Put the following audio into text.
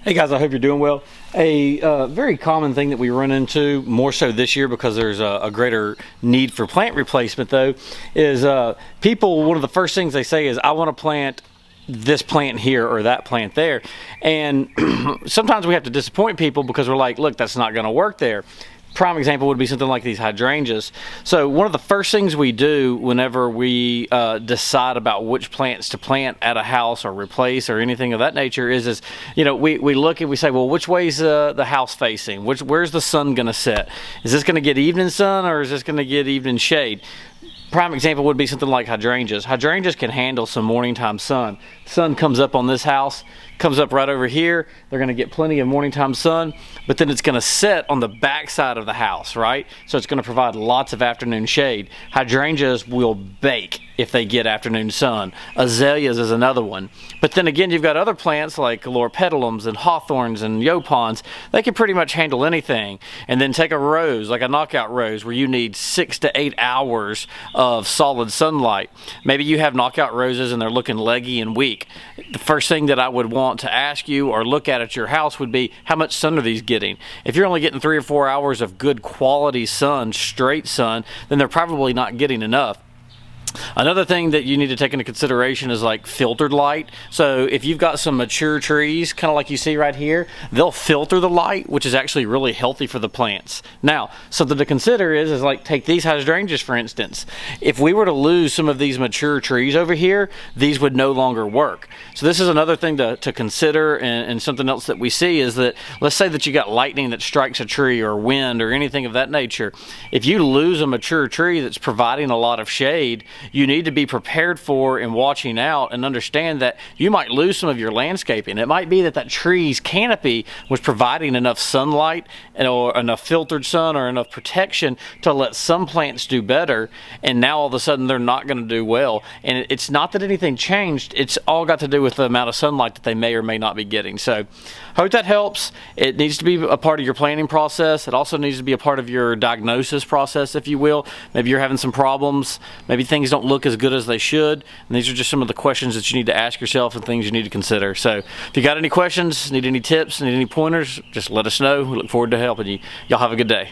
Hey guys, I hope you're doing well. A very common thing that we run into, more so this year because there's a greater need for plant replacement though, is people, one of the first things they say is, I want to plant this plant here or that plant there. And sometimes we have to disappoint people because we're like, look, that's not going to work there. Prime example would be something like these hydrangeas. So one of the first things we do whenever we decide about which plants to plant at a house or replace or anything of that nature is you know, we look and we say, well, which way's the house facing? Where's the sun going to set? Is this going to get evening sun or is this going to get evening shade? Prime example would be something like hydrangeas. Hydrangeas can handle some morning time sun. Sun comes up on this house, comes up right over here. They're going to get plenty of morning time sun, but then it's going to set on the back side of the house, right? So it's going to provide lots of afternoon shade. Hydrangeas will bake if they get afternoon sun. Azaleas is another one. But then again, you've got other plants like loropetalums and hawthorns and yaupons. They can pretty much handle anything. And then take a rose, like a knockout rose, where you need 6 to 8 hours of solid sunlight. Maybe you have knockout roses and they're looking leggy and weak. The first thing that I would want to ask you or look at your house would be, how much sun are these getting? If you're only getting 3 or 4 hours of good quality sun, straight sun, then they're probably not getting enough. Another thing that you need to take into consideration is like filtered light. So if you've got some mature trees, kind of like you see right here, they'll filter the light, which is actually really healthy for the plants. Now, something to consider is like take these hydrangeas for instance. If we were to lose some of these mature trees over here, these would no longer work. So this is another thing to consider, and something else that we see is that, let's say that you got lightning that strikes a tree or wind or anything of that nature. If you lose a mature tree that's providing a lot of shade, you need to be prepared for and watching out and understand that you might lose some of your landscaping. It might be that that tree's canopy was providing enough sunlight or enough filtered sun or enough protection to let some plants do better, and now all of a sudden they're not going to do well. And it's not that anything changed, it's all got to do with the amount of sunlight that they may or may not be getting. So hope that helps. It needs to be a part of your planning process. It also needs to be a part of your diagnosis process, if you will. Maybe you're having some problems, maybe things don't look as good as they should, and these are just some of the questions that you need to ask yourself and things you need to consider. So if you got any questions, need any tips, need any pointers, just let us know. We look forward to helping you. Y'all have a good day.